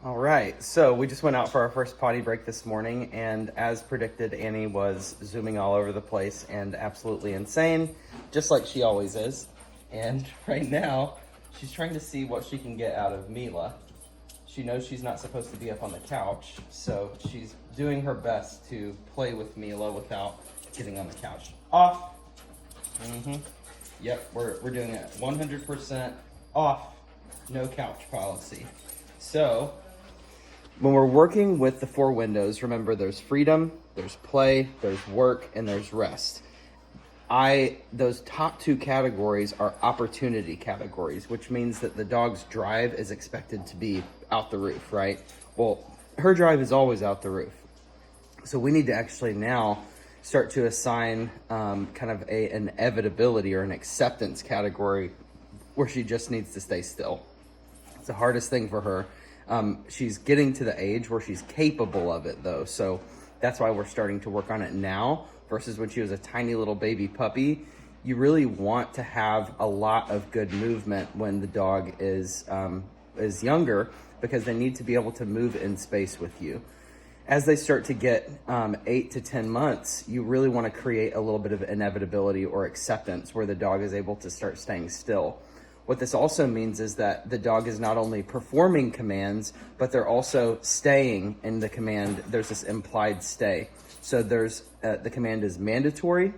All right, so we just went out for our first potty break this morning, and as predicted, Annie was zooming all over the place and absolutely insane, just like she always is. And right now, she's trying to see what she can get out of Mila. She knows she's not supposed to be up on the couch, so she's doing her best to play with Mila without getting on the couch. Off. Yep, we're doing it 100% off, no couch policy. So, when we're working with the 4 windows, remember there's freedom, there's play, there's work, and there's rest. Those top 2 categories are opportunity categories, which means that the dog's drive is expected to be out the roof, right? Well, her drive is always out the roof. So we need to actually now start to assign kind of an inevitability or an acceptance category where she just needs to stay still. It's the hardest thing for her. She's getting to the age where she's capable of it though. So that's why we're starting to work on it now versus when she was a tiny little baby puppy. You really want to have a lot of good movement when the dog is younger because they need to be able to move in space with you. As they start to get 8 to 10 months, you really want to create a little bit of inevitability or acceptance where the dog is able to start staying still. What this also means is that the dog is not only performing commands, but they're also staying in the command. There's this implied stay. So there's the command is mandatory,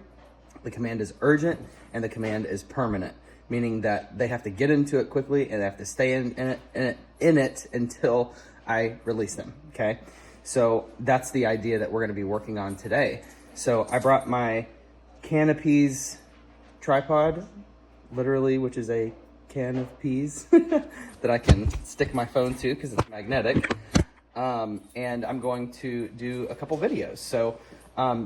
the command is urgent, and the command is permanent, meaning that they have to get into it quickly and they have to stay in it until I release them, okay? So that's the idea that we're gonna be working on today. So I brought my Canopy's tripod, literally, which is a can of peas that I can stick my phone to because it's magnetic. And I'm going to do a couple videos. So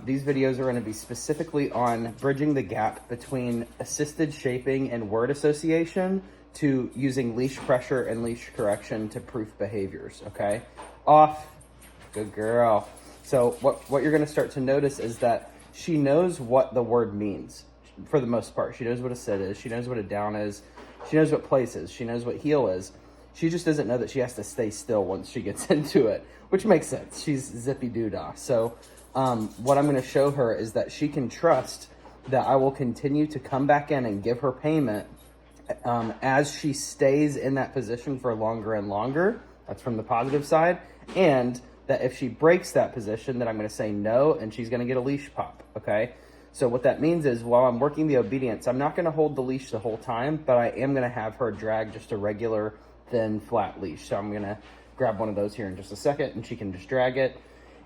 these videos are going to be specifically on bridging the gap between assisted shaping and word association to using leash pressure and leash correction to proof behaviors, okay? Off. Good girl. So what you're going to start to notice is that she knows what the word means for the most part. She knows what a sit is. She knows what a down is. She knows what place is. She knows what heel is. She just doesn't know that she has to stay still once she gets into it, which makes sense. She's zippy doodah. So what I'm going to show her is that she can trust that I will continue to come back in and give her payment as she stays in that position for longer and longer. That's from the positive side. And that if she breaks that position, that I'm going to say no, and she's going to get a leash pop, okay? So what that means is while I'm working the obedience, I'm not going to hold the leash the whole time, but I am going to have her drag just a regular, thin, flat leash. So I'm going to grab one of those here in just a second, and she can just drag it.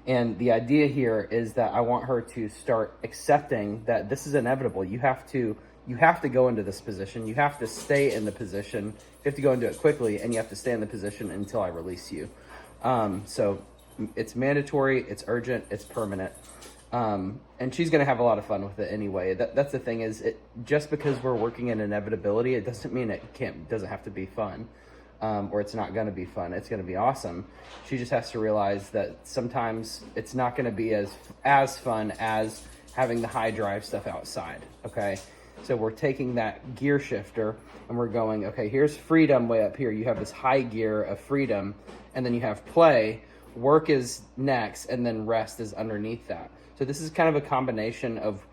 And the idea here is that I want her to start accepting that this is inevitable. You have to go into this position. You have to stay in the position. You have to go into it quickly, and you have to stay in the position until I release you. So it's mandatory, it's urgent, it's permanent. And she's going to have a lot of fun with it anyway. That's the thing is, just because we're working in inevitability, it doesn't mean it doesn't have to be fun, or it's not going to be fun. It's going to be awesome. She just has to realize that sometimes it's not going to be as fun as having the high drive stuff outside. Okay, so we're taking that gear shifter and we're going, okay, here's freedom way up here. You have this high gear of freedom, and then you have play. Work is next, and then rest is underneath that. So this is kind of a combination of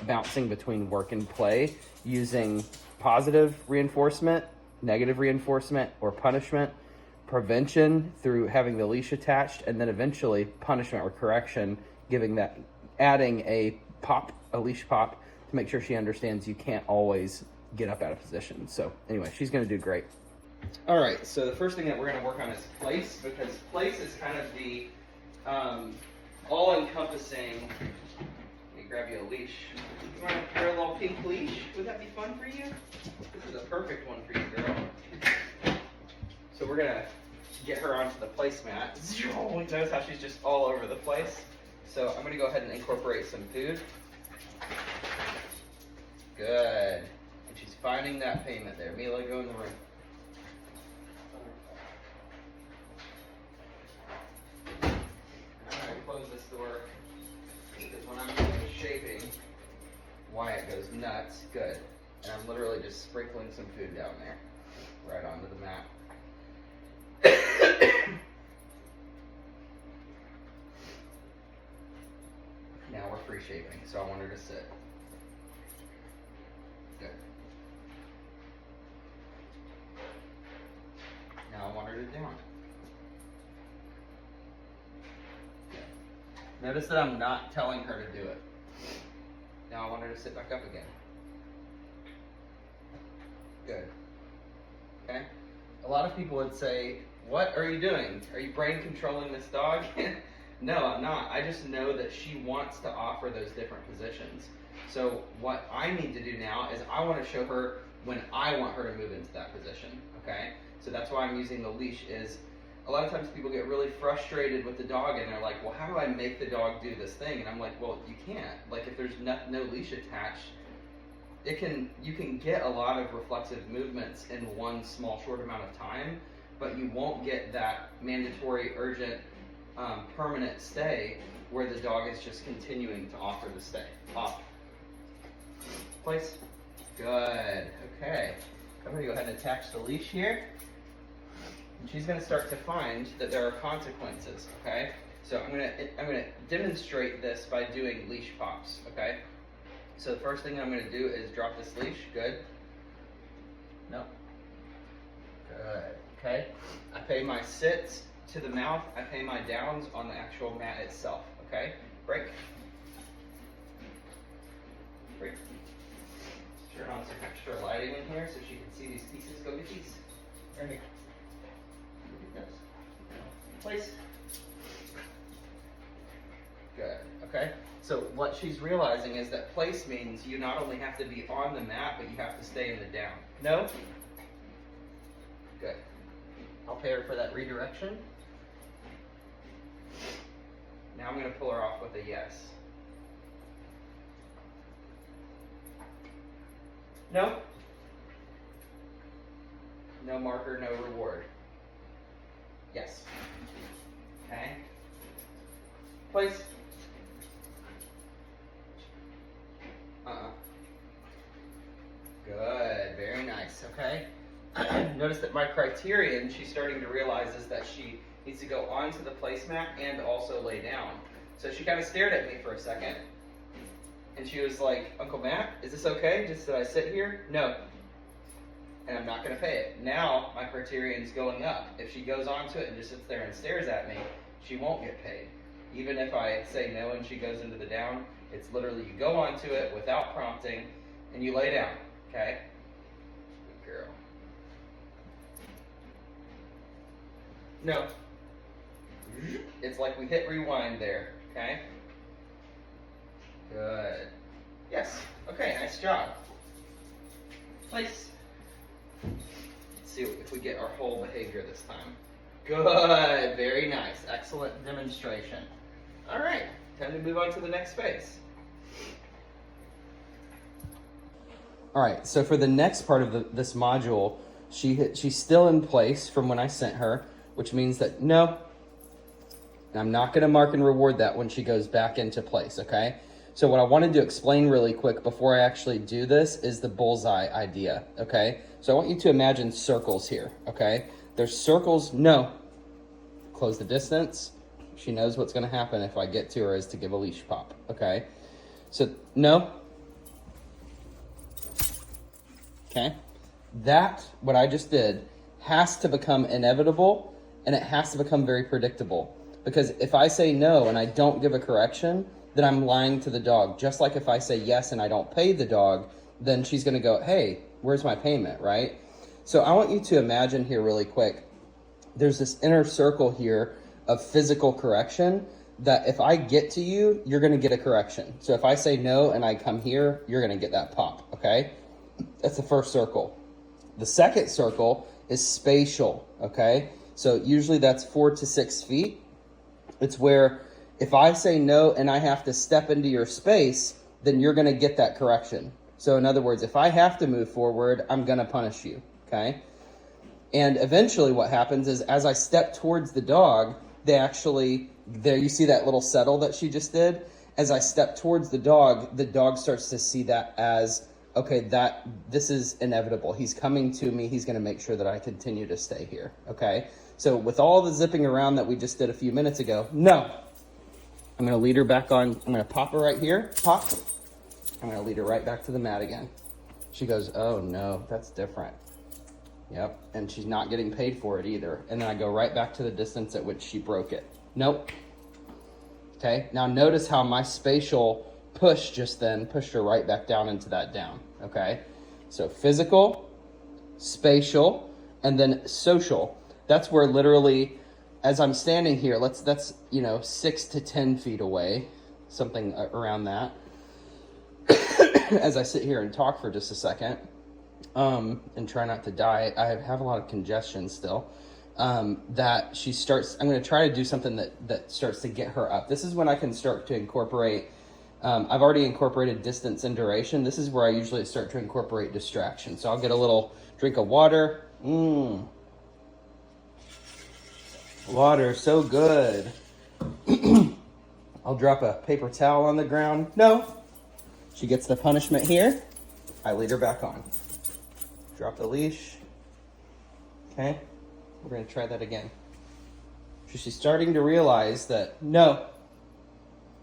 bouncing between work and play using positive reinforcement, negative reinforcement, or punishment, prevention through having the leash attached, and then eventually punishment or correction, adding a leash pop to make sure she understands you can't always get up out of position. So anyway, she's going to do great. All right, so the first thing that we're going to work on is place, because place is kind of the all-encompassing. Let me grab you a leash. You want to wear a little pink leash? Would that be fun for you? This is a perfect one for you, girl. So we're going to get her onto the placemat. Notice how she's just all over the place. So I'm going to go ahead and incorporate some food. Good. And she's finding that payment there. Mila, go in the room. Close this door, because when I'm doing the shaping, Wyatt goes nuts. Good. And I'm literally just sprinkling some food down there, right onto the mat. shaving, so I want her to sit. Good. Now I want her to down. Good. Notice that I'm not telling her to do it. Now I want her to sit back up again. Good. Okay? A lot of people would say, what are you doing? Are you brain controlling this dog? No, I'm not. I just know that she wants to offer those different positions. So what I need to do now is I want to show her when I want her to move into that position, okay? So that's why I'm using the leash. Is a lot of times people get really frustrated with the dog and they're like, well, how do I make the dog do this thing? And I'm like, well, you can't. Like, if there's no leash attached, you can get a lot of reflexive movements in one small short amount of time, but you won't get that mandatory urgent permanent stay where the dog is just continuing to offer the stay. Off. Place. Good. Okay. I'm going to go ahead and attach the leash here. And she's going to start to find that there are consequences, okay? So I'm going to demonstrate this by doing leash pops, okay? So the first thing I'm going to do is drop this leash. Good. No. Good. Okay. I pay my sits to the mouth. I pay my downs on the actual mat itself. Okay. Break. Break. Turn on some extra lighting in here so she can see these pieces. Go get these. There you go. Go get those. Place. Good. Okay. So what she's realizing is that place means you not only have to be on the mat, but you have to stay in the down. No? Good. I'll pay her for that redirection. Now I'm going to pull her off with a yes. No? No marker, no reward. Yes. Okay. Place. Good, very nice, okay? Notice that my criterion, she's starting to realize, is that she needs to go onto the placemat and also lay down. So she kind of stared at me for a second, and she was like, Uncle Matt, is this okay? Just that I sit here? No. And I'm not going to pay it. Now my criterion's going up. If she goes onto it and just sits there and stares at me, she won't get paid. Even if I say no and she goes into the down, it's literally you go onto it without prompting and you lay down. Okay? Good girl. No. It's like we hit rewind there. Okay? Good. Yes. Okay, nice job. Place. Let's see if we get our whole behavior this time. Good. Very nice. Excellent demonstration. All right. Time to move on to the next phase. All right, so for the next part of this module, she's still in place from when I sent her, which means that no, I'm not going to mark and reward that when she goes back into place, okay? So what I wanted to explain really quick before I actually do this is the bullseye idea, okay? So I want you to imagine circles here, okay? There's circles, no. Close the distance. She knows what's going to happen if I get to her is to give a leash pop, okay? So no. Okay, that, what I just did, has to become inevitable, and it has to become very predictable. Because if I say no and I don't give a correction, then I'm lying to the dog. Just like if I say yes and I don't pay the dog, then she's going to go, hey, where's my payment, right? So I want you to imagine here really quick, there's this inner circle here of physical correction that if I get to you, you're going to get a correction. So if I say no and I come here, you're going to get that pop, okay? That's the first circle. The second circle is spatial, okay? So usually that's 4 to 6 feet. It's where if I say no and I have to step into your space, then you're going to get that correction. So in other words, if I have to move forward, I'm going to punish you, okay? And eventually what happens is as I step towards the dog, there you see that little settle that she just did? As I step towards the dog starts to see that as, okay, this is inevitable. He's coming to me. He's going to make sure that I continue to stay here, okay? So with all the zipping around that we just did a few minutes ago, no, I'm gonna lead her back on, I'm gonna pop her right here, pop. I'm gonna lead her right back to the mat again. She goes, oh no, that's different. Yep, and she's not getting paid for it either. And then I go right back to the distance at which she broke it. Nope. Okay, now notice how my spatial push just then pushed her right back down into that down, okay? So physical, spatial, and then social. That's where literally, as I'm standing here, that's 6 to 10 feet away, something around that. As I sit here and talk for just a second, and try not to die, I have a lot of congestion still. That she starts, I'm going to try to do something that starts to get her up. This is when I can start to incorporate, I've already incorporated distance and duration. This is where I usually start to incorporate distraction. So I'll get a little drink of water. Water, so good. I'll drop a paper towel on the ground. No. She gets the punishment here. I lead her back on. Drop the leash. Okay. We're going to try that again. So she's starting to realize that, no.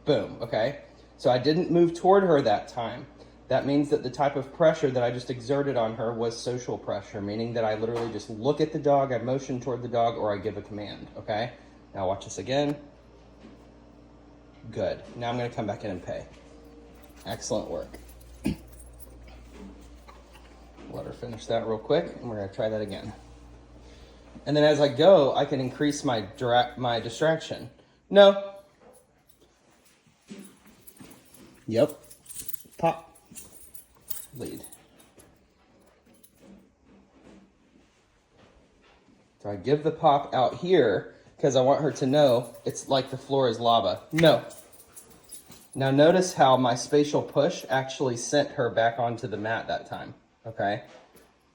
Boom. Okay. So I didn't move toward her that time. That means that the type of pressure that I just exerted on her was social pressure, meaning that I literally just look at the dog, I motion toward the dog, or I give a command. Okay. Now watch this again. Good. Now I'm going to come back in and pay. Excellent work. Let her finish that real quick, and we're going to try that again. And then as I go, I can increase my distraction. No. Yep. Pop. Lead. So I give the pop out here because I want her to know it's like the floor is lava. No. Now notice how my spatial push actually sent her back onto the mat that time. Okay?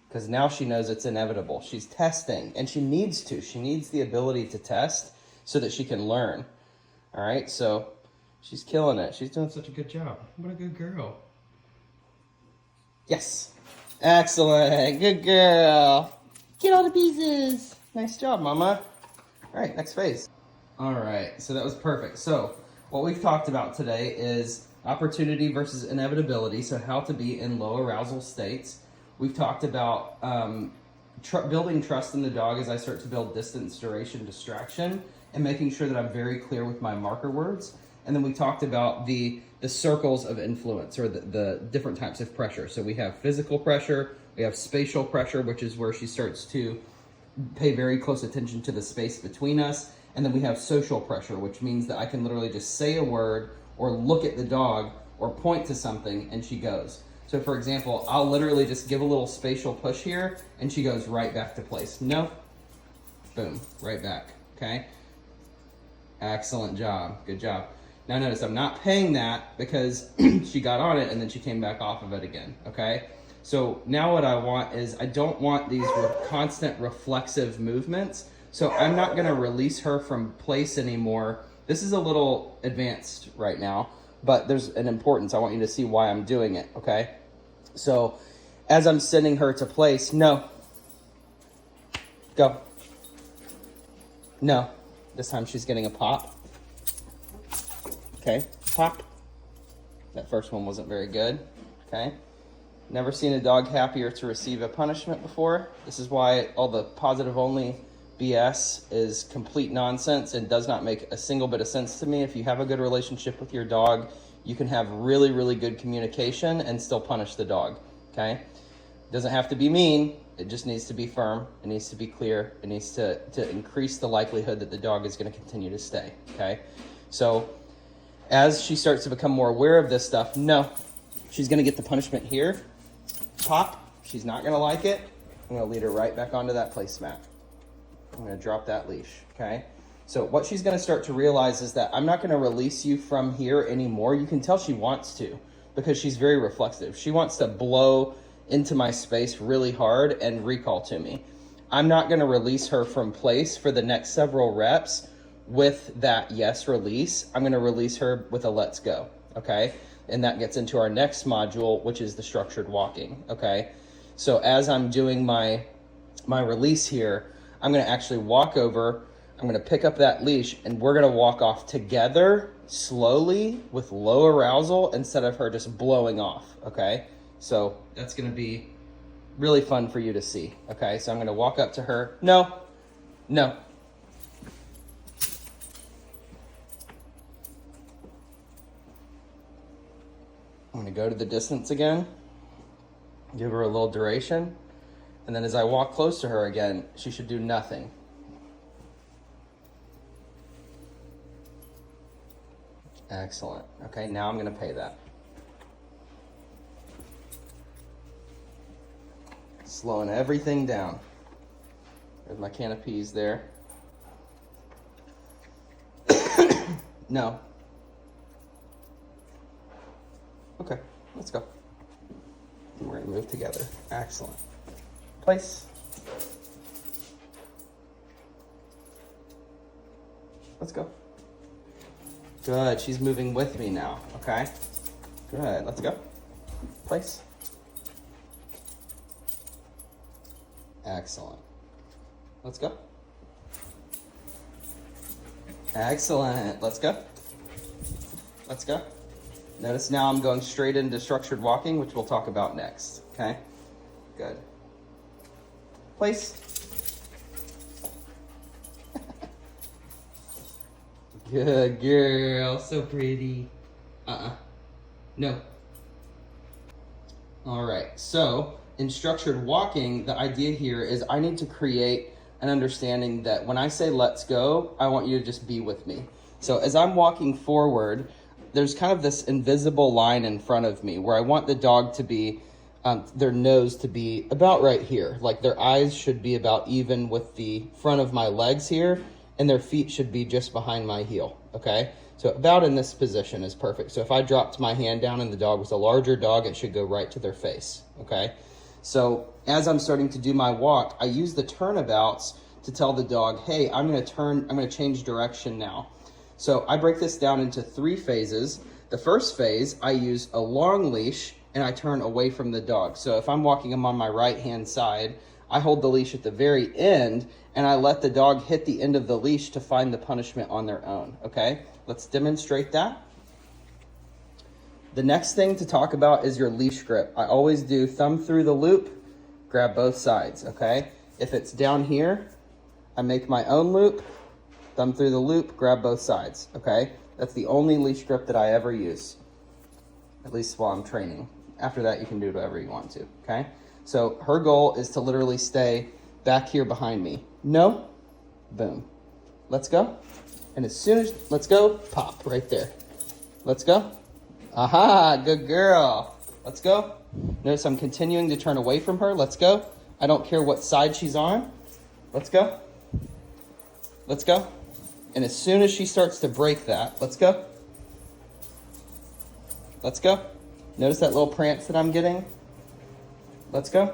Because now she knows it's inevitable. She's testing, and she needs to. She needs the ability to test so that she can learn. All right? So she's killing it. She's doing such a good job. What a good girl. Yes. Excellent. Good girl. Get all the pieces. Nice job, Mama. All right, next phase. All right, so that was perfect. So what we've talked about today is opportunity versus inevitability, so how to be in low arousal states. We've talked about building trust in the dog as I start to build distance, duration, distraction, and making sure that I'm very clear with my marker words. And then we talked about the circles of influence, or the different types of pressure. So we have physical pressure, we have spatial pressure, which is where she starts to pay very close attention to the space between us. And then we have social pressure, which means that I can literally just say a word or look at the dog or point to something and she goes. So for example, I'll literally just give a little spatial push here and she goes right back to place. No. Boom. Right back. Okay. Excellent job. Good job. Now notice I'm not paying that because she got on it and then she came back off of it again. Okay. So now what I want is, I don't want these constant reflexive movements. So I'm not going to release her from place anymore. This is a little advanced right now, but there's an importance. I want you to see why I'm doing it, okay? So as I'm sending her to place, no. Go. No. This time she's getting a pop. Okay, pop. That first one wasn't very good, okay? Never seen a dog happier to receive a punishment before. This is why all the positive only BS is complete nonsense and does not make a single bit of sense to me. If you have a good relationship with your dog, you can have really, really good communication and still punish the dog, okay? It doesn't have to be mean. It just needs to be firm. It needs to be clear. It needs to increase the likelihood that the dog is going to continue to stay, okay? So as she starts to become more aware of this stuff, no, she's going to get the punishment here. Pop. She's not going to like it. I'm going to lead her right back onto that placemat. I'm going to drop that leash, okay? So what she's going to start to realize is that I'm not going to release you from here anymore. You can tell she wants to because she's very reflexive. She wants to blow into my space really hard and recall to me. I'm not going to release her from place for the next several reps with that yes release. I'm going to release her with a let's go, okay? And that gets into our next module, which is the structured walking, okay? So as I'm doing my release here, I'm going to actually walk over. I'm gonna pick up that leash and we're gonna walk off together slowly with low arousal instead of her just blowing off, okay? So that's gonna be really fun for you to see, okay? So I'm gonna walk up to her. No, no. I'm gonna go to the distance again, give her a little duration, and then as I walk close to her again, she should do nothing. Excellent. Okay, now I'm gonna pay that. Slowing everything down. There's my can of peas there. No. Okay, let's go. We're gonna move together. Excellent. Place. Let's go. Good, she's moving with me now, okay? Good, let's go. Place. Excellent. Let's go. Excellent, let's go. Let's go. Notice now I'm going straight into structured walking, which we'll talk about next, okay? Good. Place. Good girl, so pretty. No. All right, so in structured walking, the idea here is I need to create an understanding that when I say let's go, I want you to just be with me. So as I'm walking forward, there's kind of this invisible line in front of me where I want the dog to be, their nose to be about right here. Like their eyes should be about even with the front of my legs here, and their feet should be just behind my heel, okay? So about in this position is perfect. So if I dropped my hand down and the dog was a larger dog, it should go right to their face, okay? So as I'm starting to do my walk, I use the turnabouts to tell the dog, hey, I'm gonna change direction now. So I break this down into 3 phases. The first phase, I use a long leash and I turn away from the dog. So if I'm walking them on my right-hand side, I hold the leash at the very end and I let the dog hit the end of the leash to find the punishment on their own, okay? Let's demonstrate that. The next thing to talk about is your leash grip. I always do thumb through the loop, grab both sides, okay? If it's down here, I make my own loop, thumb through the loop, grab both sides, okay? That's the only leash grip that I ever use, at least while I'm training. After that, you can do whatever you want to, okay? So her goal is to literally stay back here behind me. No, boom. Let's go. And as soon as, let's go, pop right there. Let's go. Aha, good girl. Let's go. Notice I'm continuing to turn away from her. Let's go. I don't care what side she's on. Let's go. Let's go. And as soon as she starts to break that, let's go. Let's go. Notice that little prance that I'm getting? Let's go.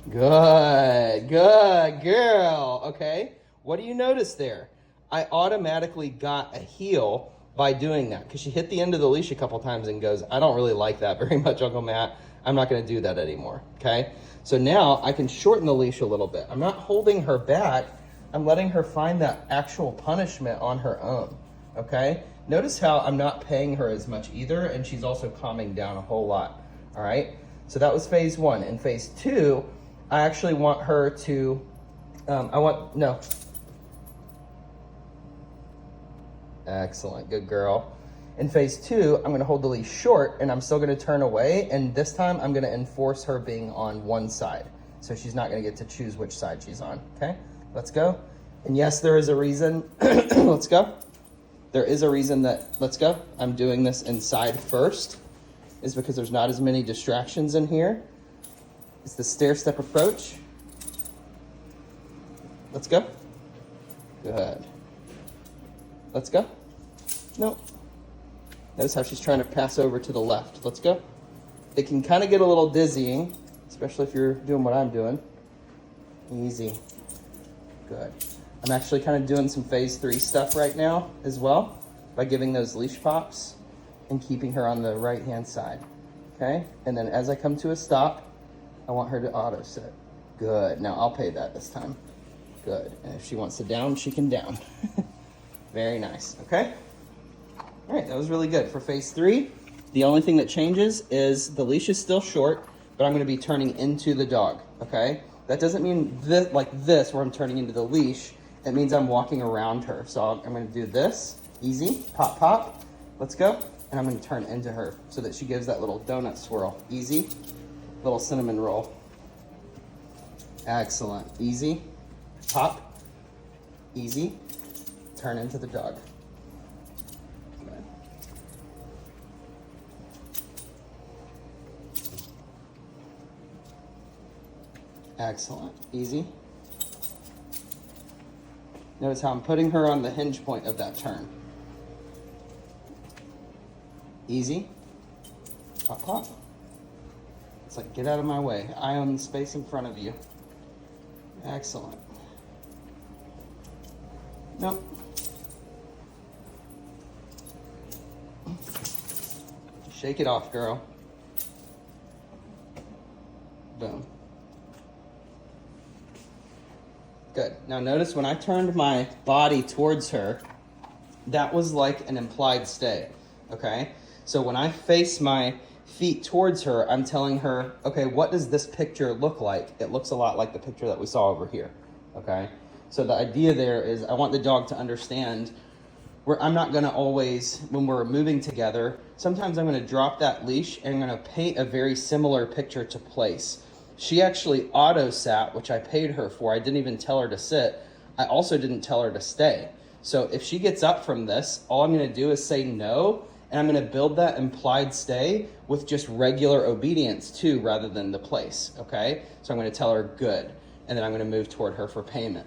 Good, good girl. Okay, what do you notice there? I automatically got a heel by doing that because she hit the end of the leash a couple times and goes, I don't really like that very much, Uncle Matt. I'm not gonna do that anymore, okay? So now I can shorten the leash a little bit. I'm not holding her back. I'm letting her find that actual punishment on her own, okay? Notice how I'm not paying her as much either, and she's also calming down a whole lot, all right? So that was phase 1. In phase 2, I actually want her to, no. Excellent, good girl. In phase 2, I'm gonna hold the leash short and I'm still gonna turn away, and this time I'm gonna enforce her being on one side. So she's not gonna get to choose which side she's on, okay? Let's go. And yes, there is a reason, let's go. There is a reason that, let's go, I'm doing this inside first, is because there's not as many distractions in here. It's the stair-step approach. Let's go. Good. Let's go. No. Notice how she's trying to pass over to the left. Let's go. It can kind of get a little dizzying, especially if you're doing what I'm doing. Easy. Good. I'm actually kind of doing some phase 3 stuff right now as well by giving those leash pops and keeping her on the right-hand side. Okay? And then as I come to a stop, I want her to auto sit. Good. Now I'll pay that this time. Good. And if she wants to down, she can down. Very nice. Okay. All right, that was really good. For phase 3, the only thing that changes is the leash is still short, but I'm going to be turning into the dog. Okay. That doesn't mean this, like this, where I'm turning into the leash. It means I'm walking around her. So I'm going to do this. Easy. Pop, pop. Let's go. And I'm going to turn into her so that she gives that little donut swirl. Easy. Little cinnamon roll. Excellent. Easy. Pop. Easy. Turn into the dog. Good. Excellent. Easy. Notice how I'm putting her on the hinge point of that turn. Easy. Pop, pop. It's like, get out of my way. I own the space in front of you. Excellent. Nope. Shake it off, girl. Boom. Good. Now notice when I turned my body towards her, that was like an implied stay, okay? So when I face my feet towards her, I'm telling her, okay, what does this picture look like? It looks a lot like the picture that we saw over here, okay? So the idea there is I want the dog to understand where I'm not gonna always, when we're moving together, sometimes I'm gonna drop that leash and I'm gonna paint a very similar picture to place. She actually auto sat, which I paid her for. I didn't even tell her to sit. I also didn't tell her to stay. So if she gets up from this, all I'm gonna do is say no, and I'm gonna build that implied stay with just regular obedience too, rather than the place, okay? So I'm gonna tell her good, and then I'm gonna move toward her for payment.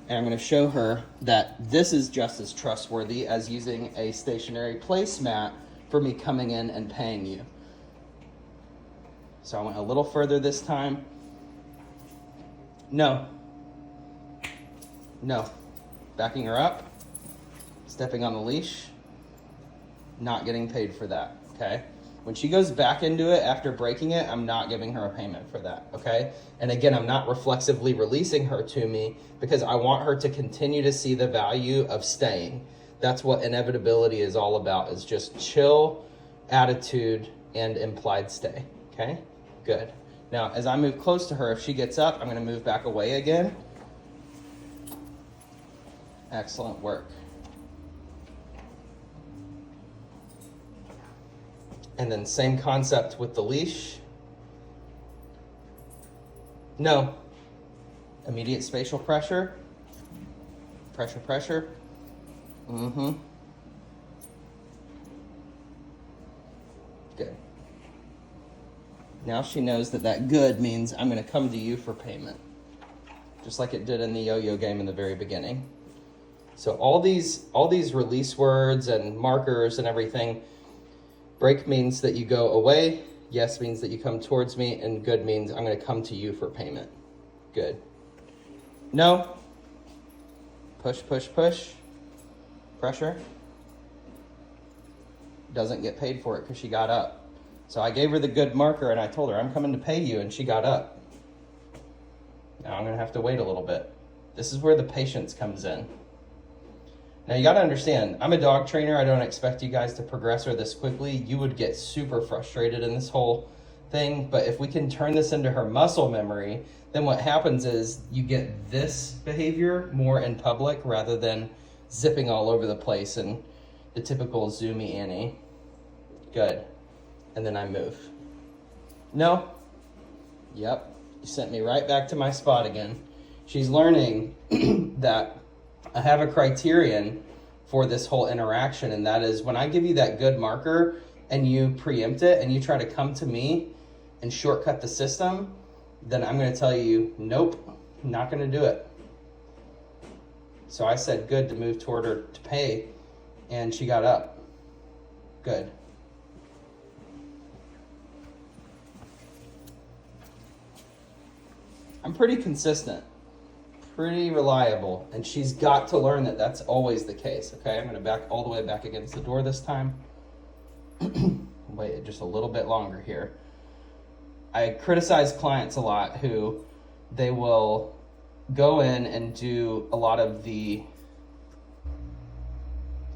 And I'm gonna show her that this is just as trustworthy as using a stationary placemat for me coming in and paying you. So I went a little further this time. No. No. Backing her up, stepping on the leash, not getting paid for that, okay? When she goes back into it after breaking it, I'm not giving her a payment for that, okay? And again, I'm not reflexively releasing her to me because I want her to continue to see the value of staying. That's what inevitability is all about, is just chill attitude and implied stay, okay? Good. Now, as I move close to her, if she gets up, I'm gonna move back away again. Excellent work. And then same concept with the leash. No. Immediate spatial pressure. Pressure, pressure. Mm-hmm. Good. Now she knows that that good means I'm going to come to you for payment. Just like it did in the yo-yo game in the very beginning. So all these release words and markers and everything, break means that you go away, yes means that you come towards me, and good means I'm going to come to you for payment. Good. No. Push, push, push. Pressure. Doesn't get paid for it because she got up. So I gave her the good marker and I told her, I'm coming to pay you, and she got up. Now I'm going to have to wait a little bit. This is where the patience comes in. Now you got to understand, I'm a dog trainer. I don't expect you guys to progress her this quickly. You would get super frustrated in this whole thing. But if we can turn this into her muscle memory, then what happens is you get this behavior more in public rather than zipping all over the place and the typical zoomy Annie. Good. And then I move. No. Yep. You sent me right back to my spot again. She's learning that I have a criterion for this whole interaction, and that is when I give you that good marker and you preempt it and you try to come to me and shortcut the system, then I'm going to tell you, nope, not going to do it. So I said good to move toward her to pay, and she got up. Good. I'm pretty consistent, pretty reliable, and she's got to learn that that's always the case, okay? I'm going to back all the way back against the door this time. Wait just a little bit longer here. I criticize clients a lot who they will go in and do a lot of the,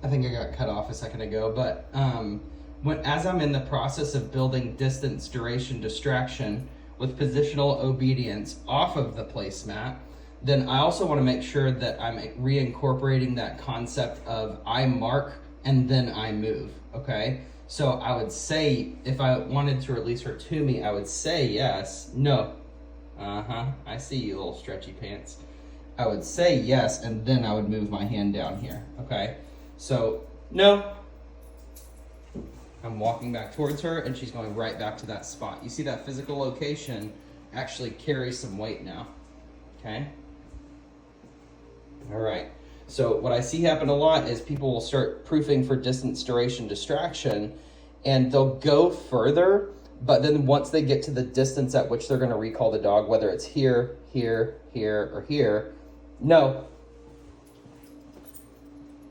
I think I got cut off a second ago, but as I'm in the process of building distance, duration, distraction with positional obedience off of the placemat, then I also want to make sure that I'm reincorporating that concept of I mark and then I move, okay? So I would say, if I wanted to release her to me, I would say yes, no, I see you little stretchy pants. I would say yes, and then I would move my hand down here, okay? So, no. I'm walking back towards her, and she's going right back to that spot. You see that physical location actually carries some weight now, okay? All right. So what I see happen a lot is people will start proofing for distance, duration, distraction, and they'll go further, but then once they get to the distance at which they're going to recall the dog, whether it's here, here, here, or here, no.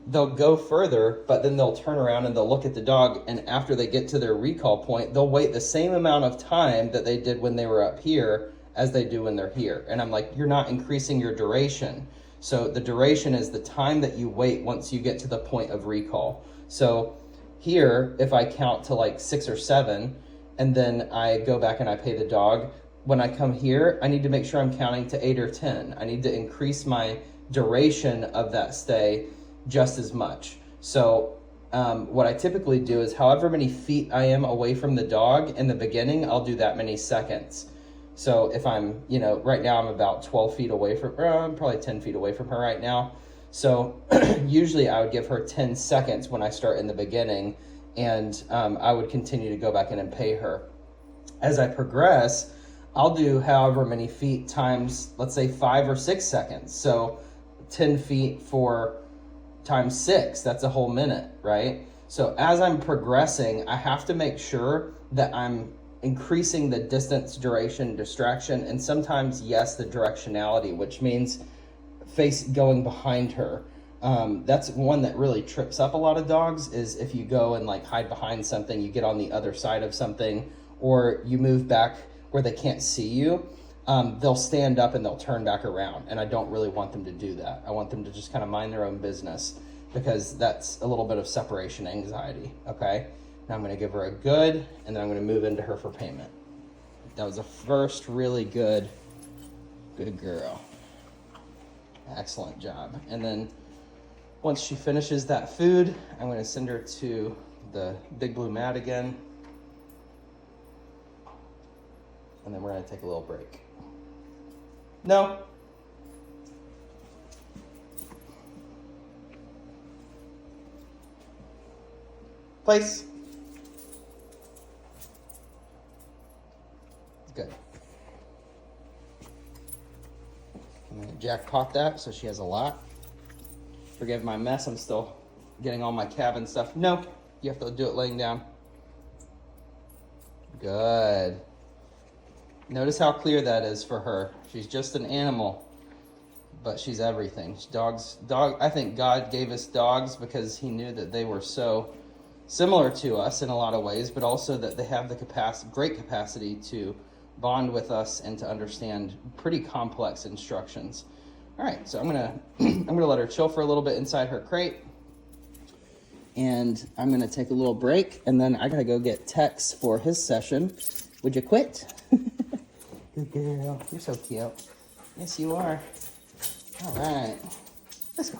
They'll go further, but then they'll turn around and they'll look at the dog, and after they get to their recall point, they'll wait the same amount of time that they did when they were up here as they do when they're here. And I'm like, you're not increasing your duration. So the duration is the time that you wait once you get to the point of recall. So here, if I count to like 6 or 7, and then I go back and I pay the dog, when I come here, I need to make sure I'm counting to 8 or 10. I need to increase my duration of that stay just as much. So what I typically do is however many feet I am away from the dog in the beginning, I'll do that many seconds. So if I'm, right now I'm about 12 feet away from, probably 10 feet away from her right now. So usually I would give her 10 seconds when I start in the beginning, and I would continue to go back in and pay her. As I progress, I'll do however many feet times, let's say 5 or 6 seconds. So 10 feet for times 6, that's a whole minute, right? So as I'm progressing, I have to make sure that I'm increasing the distance, duration, distraction, and sometimes, yes, the directionality, which means going behind her. That's one that really trips up a lot of dogs, is if you go and like hide behind something, you get on the other side of something, or you move back where they can't see you, they'll stand up and they'll turn back around. And I don't really want them to do that. I want them to just kind of mind their own business, because that's a little bit of separation anxiety, okay? Now I'm going to give her a good, and then I'm going to move into her for payment. That was a first really good girl. Excellent job. And then once she finishes that food, I'm going to send her to the big blue mat again. And then we're going to take a little break. No. Place. Good. I'm going to jackpot that so she has a lot. Forgive my mess. I'm still getting all my cabin stuff. No, you have to do it laying down. Good. Notice how clear that is for her. She's just an animal, but she's everything. I think God gave us dogs because he knew that they were so similar to us in a lot of ways, but also that they have the great capacity to bond with us and to understand pretty complex instructions. All right, so I'm gonna let her chill for a little bit inside her crate, and I'm gonna take a little break, and then I gotta go get Tex for his session. Would you quit? Good girl. You're so cute. Yes, you are. All right. Let's go.